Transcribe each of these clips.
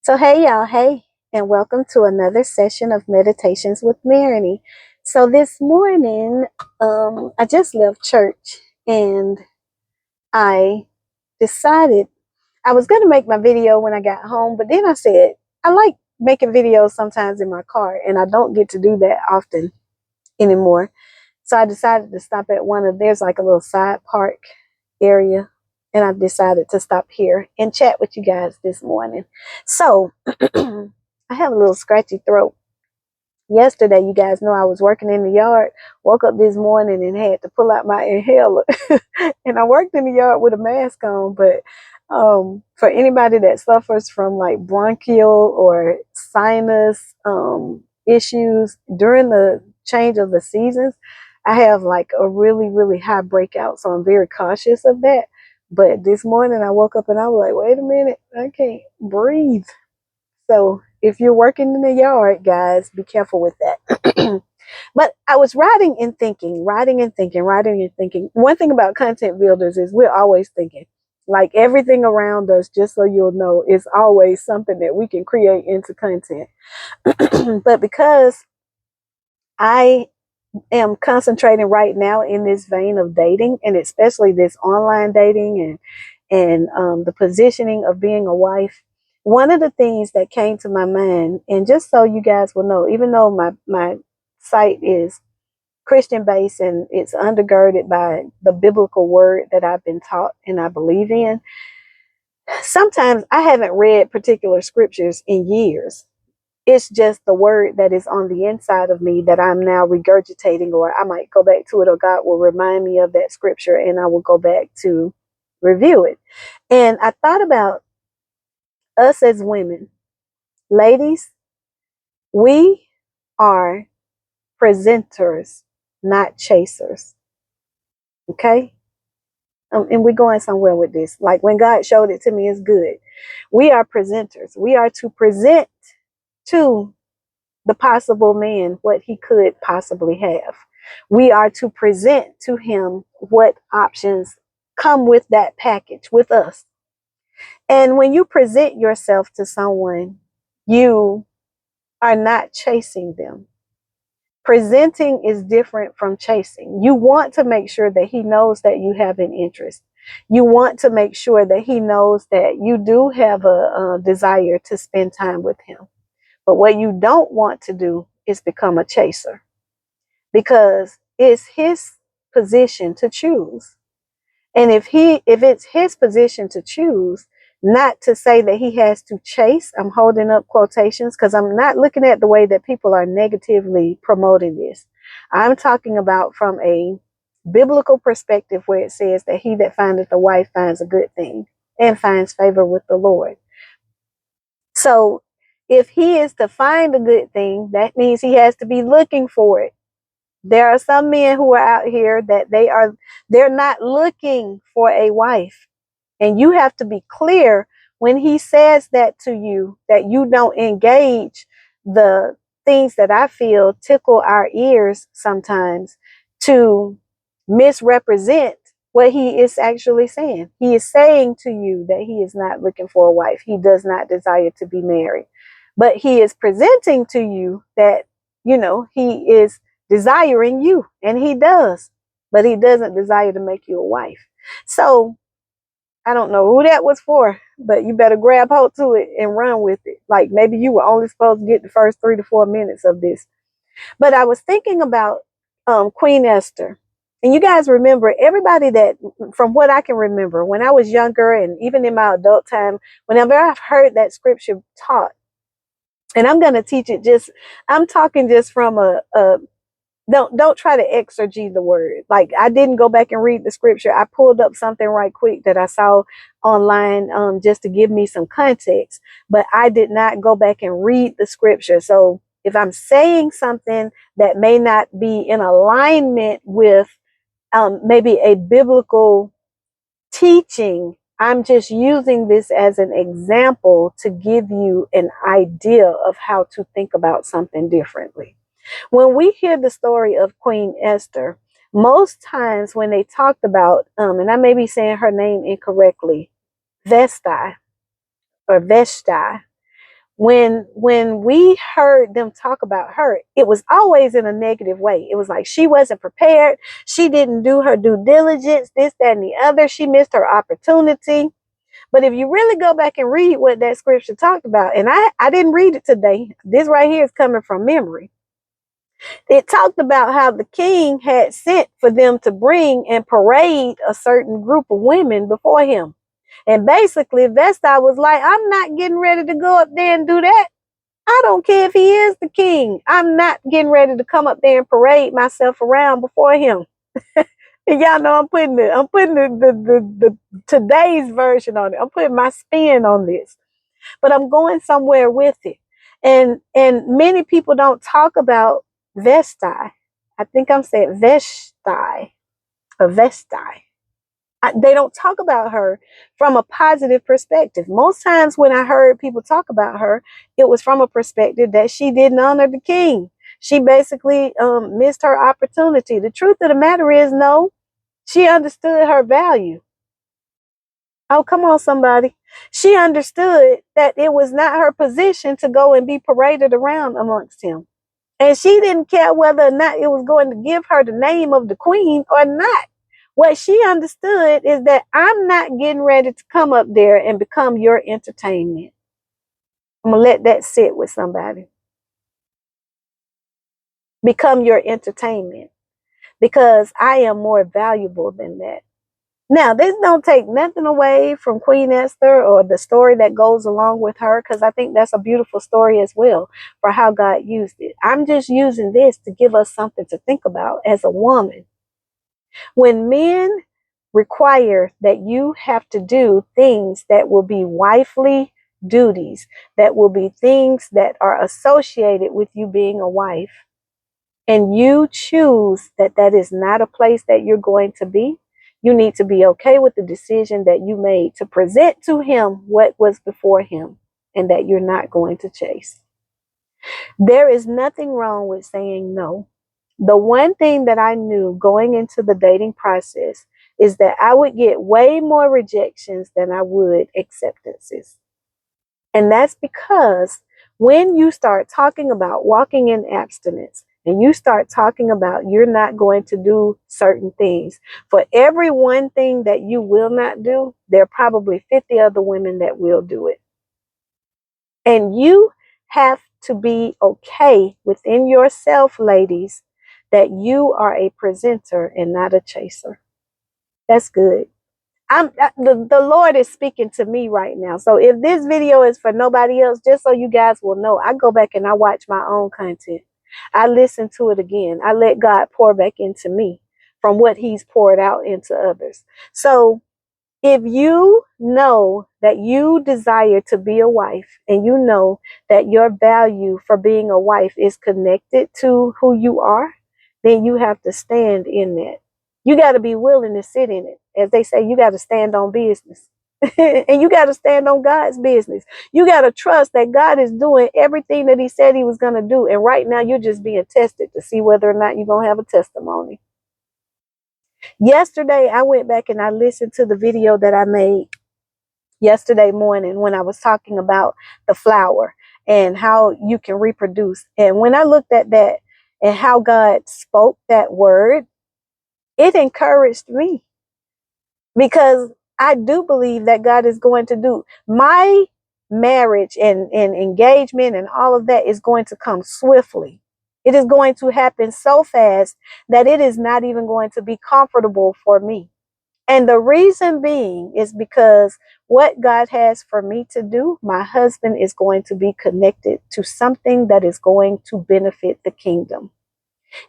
So, hey, y'all, hey, and welcome to another session of Meditations with Marigny. So, this morning, I just left church and I decided I was going to make my video when I got home, but then I said, I like making videos sometimes in my car, and I don't get to do that often anymore. So, I decided to stop at there's like a little side park area, and I decided to stop here and chat with you guys this morning. So, I have a little scratchy throat. Yesterday, you guys know I was working in the yard, woke up this morning and had to pull out my inhaler. And I worked in the yard with a mask on, but for anybody that suffers from like bronchial or sinus issues during the change of the seasons, I have like a really, really high breakout. So I'm very cautious of that. But this morning I woke up and I was like, wait a minute, I can't breathe. So if you're working in the yard, guys, be careful with that. But I was writing and thinking. One thing about content builders is we're always thinking. Like everything around us, just so you'll know, is always something that we can create into content. But because I am concentrating right now in this vein of dating, and especially this online dating and the positioning of being a wife, one of the things that came to my mind, and just so you guys will know, even though my site is Christian based and it's undergirded by the biblical word that I've been taught and I believe in, sometimes I haven't read particular scriptures in years. It's just the word that is on the inside of me that I'm now regurgitating, or I might go back to it, or God will remind me of that scripture and I will go back to review it. And I thought about us as women. Ladies, we are presenters, not chasers. Okay? And we're going somewhere with this. Like when God showed it to me, it's good. We are presenters. We are to present to the possible man what he could possibly have. We are to present to him what options come with that package with us. And when you present yourself to someone, you are not chasing them. Presenting is different from chasing. You want to make sure that he knows that you have an interest. You want to make sure that he knows that you do have a desire to spend time with him. But what you don't want to do is become a chaser, because it's his position to choose. And if it's his position to choose, not to say that he has to chase, I'm holding up quotations because I'm not looking at the way that people are negatively promoting this. I'm talking about from a biblical perspective where it says that he that findeth a wife finds a good thing and finds favor with the Lord. So if he is to find a good thing, that means he has to be looking for it. There are some men who are out here that they're not looking for a wife. And you have to be clear when he says that to you, that you don't engage the things that I feel tickle our ears sometimes to misrepresent what he is actually saying. He is saying to you that he is not looking for a wife. He does not desire to be married. But he is presenting to you that, he is desiring you, and he does, but he doesn't desire to make you a wife. So I don't know who that was for, but you better grab hold to it and run with it. Like maybe you were only supposed to get the first 3 to 4 minutes of this. But I was thinking about Queen Esther. And you guys remember, everybody that, from what I can remember, when I was younger and even in my adult time, whenever I've heard that scripture taught, and I'm going to teach it I'm talking just from don't try to exegete the word. Like I didn't go back and read the scripture. I pulled up something right quick that I saw online just to give me some context, but I did not go back and read the scripture. So if I'm saying something that may not be in alignment with maybe a biblical teaching, I'm just using this as an example to give you an idea of how to think about something differently. When we hear the story of Queen Esther, most times when they talked about, and I may be saying her name incorrectly, Vesti or Veshti, when we heard them talk about her, it was always in a negative way. It was like she wasn't prepared. She didn't do her due diligence, this, that, and the other. She missed her opportunity. But if you really go back and read what that scripture talked about, and I didn't read it today. This right here is coming from memory. It talked about how the king had sent for them to bring and parade a certain group of women before him. And basically, Vesta was like, I'm not getting ready to go up there and do that. I don't care if he is the king. I'm not getting ready to come up there and parade myself around before him. And y'all know I'm putting the today's version on it. I'm putting my spin on this. But I'm going somewhere with it. And many people don't talk about Vestai. I think I'm saying Vestai or Vestai. They don't talk about her from a positive perspective. Most times when I heard people talk about her, it was from a perspective that she didn't honor the king. She basically missed her opportunity. The truth of the matter is, no, she understood her value. Oh, come on, somebody. She understood that it was not her position to go and be paraded around amongst him. And she didn't care whether or not it was going to give her the name of the queen or not. What she understood is that I'm not getting ready to come up there and become your entertainment. I'm going to let that sit with somebody. Become your entertainment. Because I am more valuable than that. Now, this don't take nothing away from Queen Esther or the story that goes along with her, because I think that's a beautiful story as well for how God used it. I'm just using this to give us something to think about as a woman. When men require that you have to do things that will be wifely duties, that will be things that are associated with you being a wife, and you choose that that is not a place that you're going to be, you need to be okay with the decision that you made to present to him what was before him and that you're not going to chase. There is nothing wrong with saying no. The one thing that I knew going into the dating process is that I would get way more rejections than I would acceptances. And that's because when you start talking about walking in abstinence and you start talking about you're not going to do certain things, for every one thing that you will not do, there are probably 50 other women that will do it. And you have to be okay within yourself, ladies, that you are a presenter and not a chaser. That's good. The Lord is speaking to me right now. So if this video is for nobody else, just so you guys will know, I go back and I watch my own content. I listen to it again. I let God pour back into me from what he's poured out into others. So if you know that you desire to be a wife and you know that your value for being a wife is connected to who you are, then you have to stand in that. You got to be willing to sit in it. As they say, you got to stand on business. And you got to stand on God's business. You got to trust that God is doing everything that he said he was going to do. And right now you're just being tested to see whether or not you're going to have a testimony. Yesterday, I went back and I listened to the video that I made yesterday morning when I was talking about the flower and how you can reproduce. And when I looked at that and how God spoke that word, it encouraged me because I do believe that God is going to do my marriage and engagement and all of that is going to come swiftly. It is going to happen so fast that it is not even going to be comfortable for me. And the reason being is because what God has for me to do, my husband is going to be connected to something that is going to benefit the kingdom.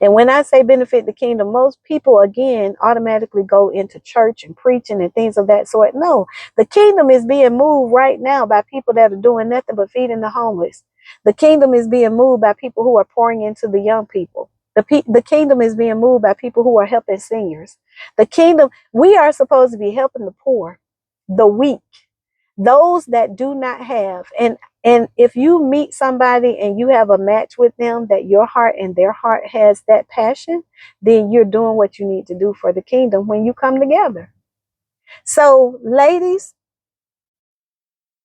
And when I say benefit the kingdom, most people, again, automatically go into church and preaching and things of that sort. No, the kingdom is being moved right now by people that are doing nothing but feeding the homeless. The kingdom is being moved by people who are pouring into the young people. The kingdom is being moved by people who are helping seniors. The kingdom, we are supposed to be helping the poor, the weak, those that do not have. And if you meet somebody and you have a match with them, that your heart and their heart has that passion, then you're doing what you need to do for the kingdom when you come together. So, ladies,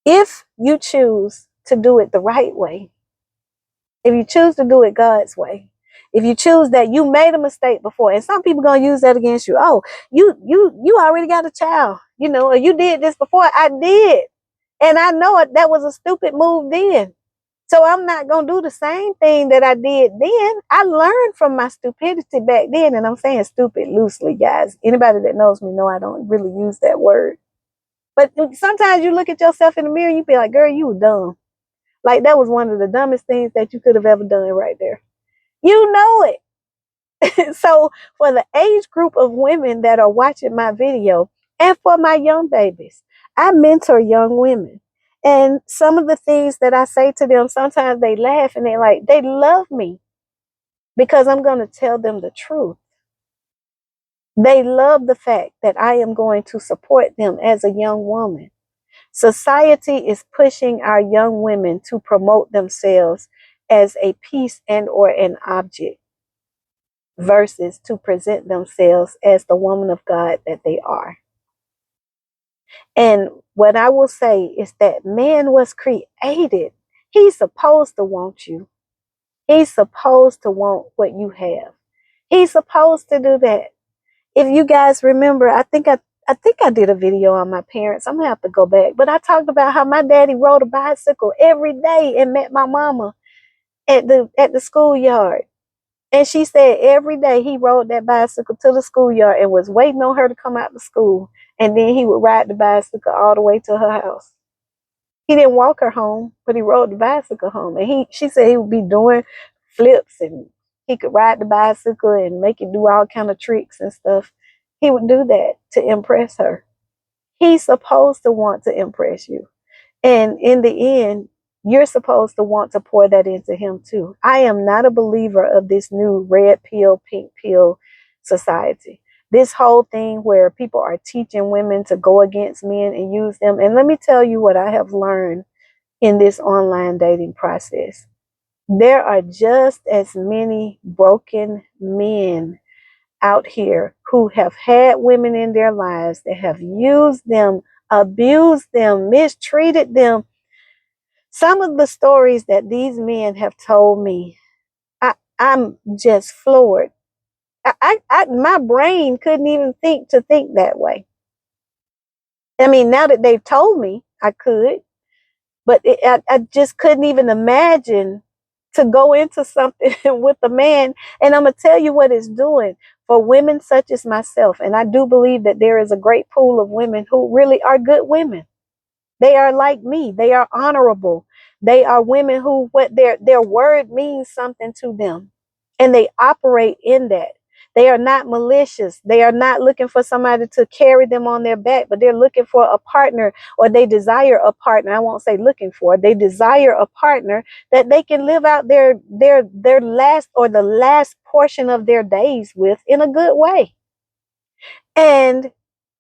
if you choose to do it the right way, if you choose to do it God's way, if you choose that you made a mistake before, and some people gonna use that against you. Oh, you already got a child, or you did this before. I did, and I know that was a stupid move then. So I'm not going to do the same thing that I did then. I learned from my stupidity back then. And I'm saying stupid loosely, guys. Anybody that knows me know I don't really use that word. But sometimes you look at yourself in the mirror and you be like, girl, you were dumb. Like that was one of the dumbest things that you could have ever done right there. You know it. So for the age group of women that are watching my video and for my young babies, I mentor young women. And some of the things that I say to them, sometimes they laugh and they love me because I'm going to tell them the truth. They love the fact that I am going to support them as a young woman. Society is pushing our young women to promote themselves as a piece and or an object versus to present themselves as the woman of God that they are. And what I will say is that man was created. He's supposed to want you. He's supposed to want what you have. He's supposed to do that. If you guys remember, I think I did a video on my parents. I'm gonna have to go back. But I talked about how my daddy rode a bicycle every day and met my mama at the schoolyard. And she said every day he rode that bicycle to the schoolyard and was waiting on her to come out to school. And then he would ride the bicycle all the way to her house. He didn't walk her home, but he rode the bicycle home. And she said he would be doing flips and he could ride the bicycle and make it do all kind of tricks and stuff. He would do that to impress her. He's supposed to want to impress you. And in the end, you're supposed to want to pour that into him too. I am not a believer of this new red pill, pink pill society. This whole thing where people are teaching women to go against men and use them. And let me tell you what I have learned in this online dating process. There are just as many broken men out here who have had women in their lives that have used them, abused them, mistreated them. Some of the stories that these men have told me, I'm just floored. My brain couldn't even think that way. I mean, now that they've told me, I could, but I just couldn't even imagine to go into something with a man. And I'm going to tell you what it's doing for women such as myself. And I do believe that there is a great pool of women who really are good women. They are like me. They are honorable. They are women who what their word means something to them. And they operate in that. They are not malicious. They are not looking for somebody to carry them on their back, but they're looking for a partner, or they desire a partner. I won't say looking for. They desire a partner that they can live out their last or the last portion of their days with in a good way. And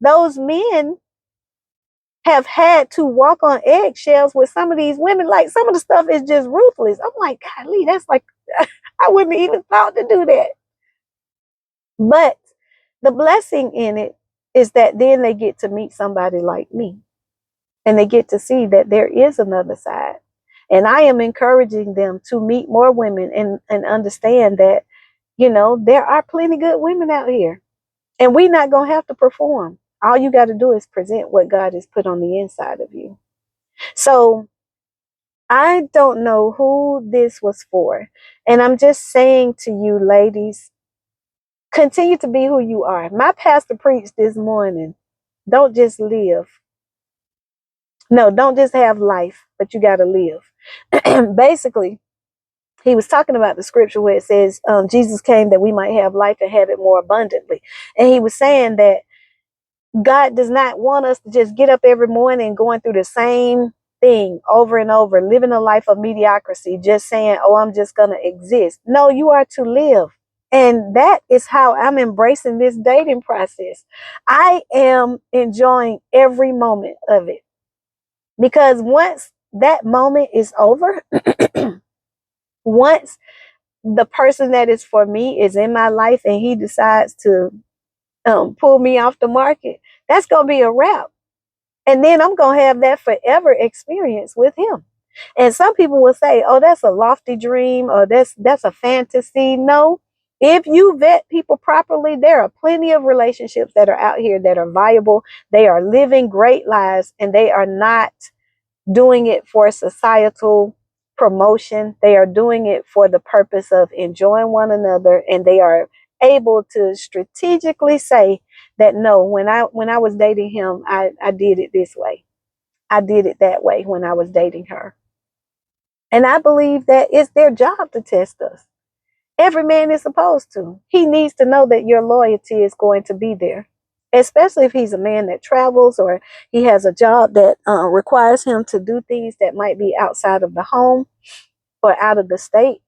those men have had to walk on eggshells with some of these women. Like, some of the stuff is just ruthless. I'm like, golly, that's like, I wouldn't even thought to do that. But the blessing in it is that then they get to meet somebody like me, and they get to see that there is another side. And I am encouraging them to meet more women and understand that, there are plenty good women out here, and we're not going to have to perform. All you got to do is present what God has put on the inside of you. So I don't know who this was for. And I'm just saying to you, ladies, continue to be who you are. My pastor preached this morning. Don't just live. No, don't just have life, but you got to live. Basically, he was talking about the scripture where it says, Jesus came that we might have life and have it more abundantly. And he was saying that God does not want us to just get up every morning going through the same thing over and over, living a life of mediocrity, just saying, oh, I'm just going to exist. No, you are to live. And that is how I'm embracing this dating process. I am enjoying every moment of it. Because once that moment is over, once the person that is for me is in my life and he decides to pull me off the market, that's going to be a wrap. And then I'm going to have that forever experience with him. And some people will say, oh, that's a lofty dream, or that's a fantasy. No, if you vet people properly, there are plenty of relationships that are out here that are viable. They are living great lives, and they are not doing it for societal promotion. They are doing it for the purpose of enjoying one another, and they are able to strategically say that no, when I was dating him, I did it this way. I did it that way when I was dating her. And I believe that it's their job to test us. Every man is supposed to. He needs to know that your loyalty is going to be there, especially if he's a man that travels or he has a job that requires him to do things that might be outside of the home or out of the state.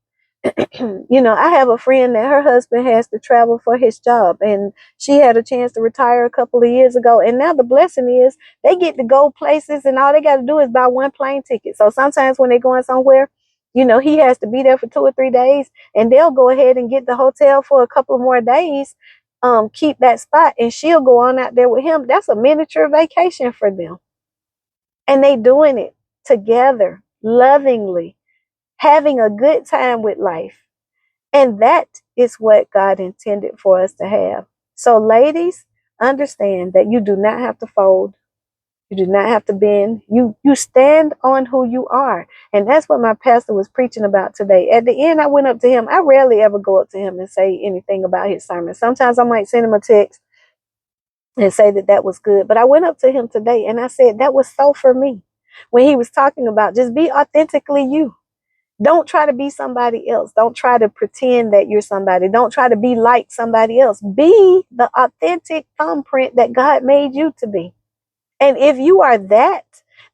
I have a friend that her husband has to travel for his job, and she had a chance to retire a couple of years ago. And now the blessing is they get to go places, and all they got to do is buy one plane ticket. So sometimes when they're going somewhere, he has to be there for 2 or 3 days, and they'll go ahead and get the hotel for a couple of more days, keep that spot, and she'll go on out there with him. That's a miniature vacation for them. And they doing it together, lovingly, having a good time with life. And that is what God intended for us to have. So ladies, understand that you do not have to fold. You do not have to bend. You stand on who you are. And that's what my pastor was preaching about today. At the end, I went up to him. I rarely ever go up to him and say anything about his sermon. Sometimes I might send him a text and say that was good. But I went up to him today and I said, that was so for me. When he was talking about just be authentically you. Don't try to be somebody else. Don't try to pretend that you're somebody. Don't try to be like somebody else. Be the authentic thumbprint that God made you to be. And if you are that,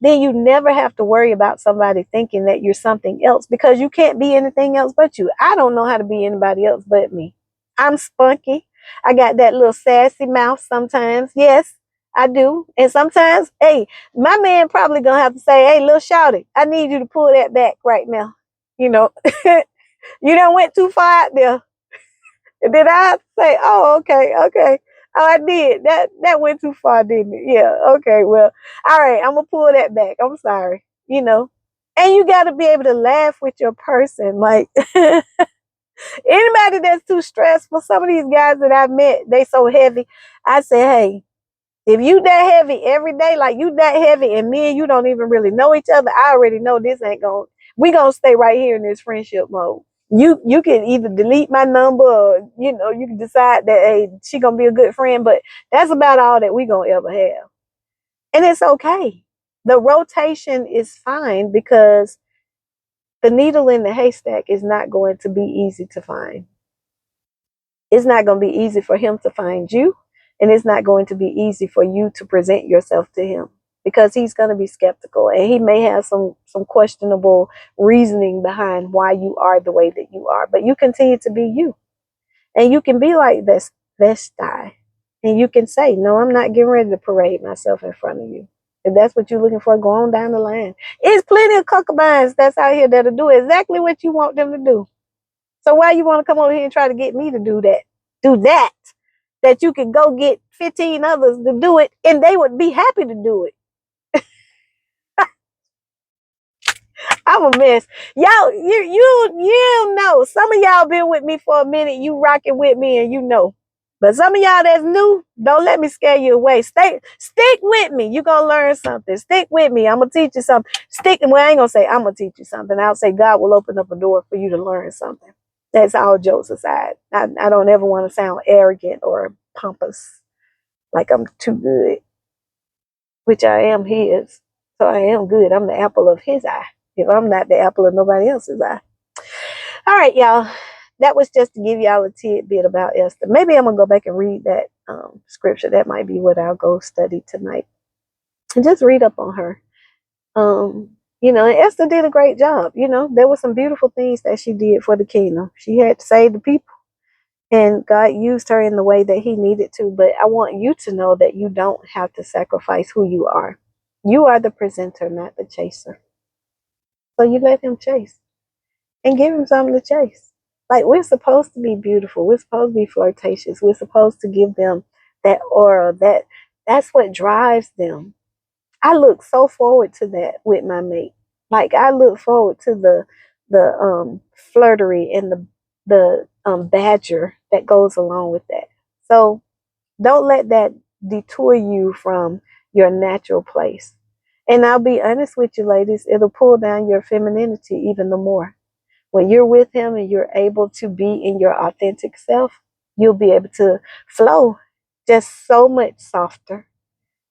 then you never have to worry about somebody thinking that you're something else, because you can't be anything else but you. I don't know how to be anybody else but me. I'm spunky. I got that little sassy mouth sometimes. Yes, I do. And sometimes, hey, my man probably gonna have to say, hey, little shouty, I need you to pull that back right now. You done went too far out there. Did I have to say, oh, okay. Oh, I did. That went too far, didn't it? Yeah, okay, well, all right, I'm gonna pull that back. I'm sorry. And you gotta be able to laugh with your person. Like anybody that's too stressful, some of these guys that I've met, they so heavy. I say, hey, if you that heavy every day, like you that heavy, and me and you don't even really know each other, I already know this ain't we gonna stay right here in this friendship mode. You can either delete my number, or you can decide that, hey, she gonna be a good friend, but that's about all that we gonna ever have. And it's okay. The rotation is fine, because the needle in the haystack is not going to be easy to find. It's not going to be easy for him to find you, and it's not going to be easy for you to present yourself to him, because he's going to be skeptical, and he may have some questionable reasoning behind why you are the way that you are. But you continue to be you, and you can be like this Vestai, and you can say, no, I'm not getting ready to parade myself in front of you. If that's what you're looking for, go on down the line. It's plenty of concubines that's out here that'll do exactly what you want them to do. So why you want to come over here and try to get me to do that? Do that you can go get 15 others to do it, and they would be happy to do it. I'm a mess. Y'all, you know. Some of y'all been with me for a minute. You rocking with me, and you know. But some of y'all that's new, don't let me scare you away. Stick with me. You're going to learn something. Stick with me. I'm going to teach you something. Well, I ain't going to say I'm going to teach you something. I'll say God will open up a door for you to learn something. That's all jokes aside. I don't ever want to sound arrogant or pompous, like I'm too good, which I am his. So I am good. I'm the apple of his eye. If I'm not the apple of nobody else's eye. All right, y'all. That was just to give y'all a tidbit about Esther. Maybe I'm going to go back and read that scripture. That might be what I'll go study tonight. And just read up on her. And Esther did a great job. There were some beautiful things that she did for the kingdom. She had to save the people. And God used her in the way that he needed to. But I want you to know that you don't have to sacrifice who you are. You are the presenter, not the chaser. So you let him chase. And give him something to chase. Like, we're supposed to be beautiful. We're supposed to be flirtatious. We're supposed to give them that aura. That's what drives them. I look so forward to that with my mate. Like, I look forward to the flirtery and the badger that goes along with that. So don't let that detour you from your natural place. And I'll be honest with you, ladies, it'll pull down your femininity even the more. When you're with him and you're able to be in your authentic self, you'll be able to flow just so much softer,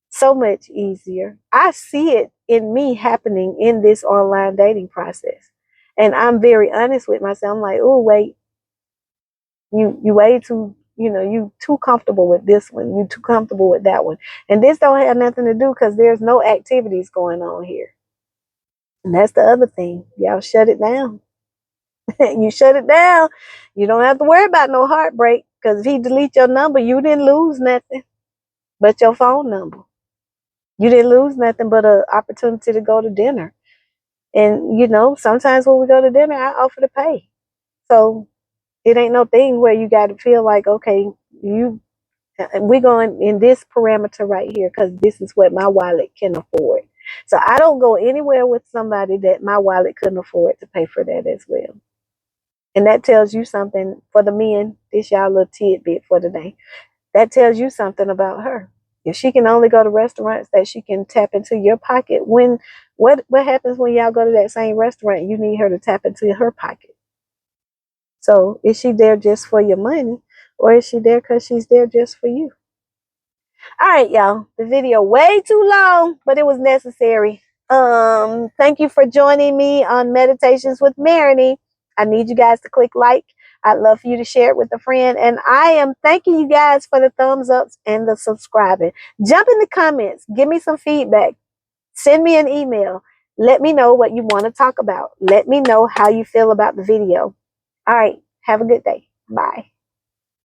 so much easier. I see it in me happening in this online dating process. And I'm very honest with myself. I'm like, oh, wait, you way too, you too comfortable with this one. You too comfortable with that one. And this don't have nothing to do because there's no activities going on here. And that's the other thing. Y'all shut it down. You shut it down. You don't have to worry about no heartbreak because if he delete your number, you didn't lose nothing but your phone number. You didn't lose nothing but an opportunity to go to dinner. And, sometimes when we go to dinner, I offer to pay. So it ain't no thing where you got to feel like, okay, we're going in this parameter right here because this is what my wallet can afford. So I don't go anywhere with somebody that my wallet couldn't afford to pay for that as well. And that tells you something for the men. This y'all little tidbit for today. That tells you something about her. If she can only go to restaurants that she can tap into your pocket, what happens when y'all go to that same restaurant? You need her to tap into her pocket. So is she there just for your money, or is she there because she's there just for you? All right, y'all. The video way too long, but it was necessary. Thank you for joining me on Meditations with Marigny. I need you guys to click like. I'd love for you to share it with a friend. And I am thanking you guys for the thumbs ups and the subscribing. Jump in the comments. Give me some feedback. Send me an email. Let me know what you want to talk about. Let me know how you feel about the video. All right. Have a good day. Bye.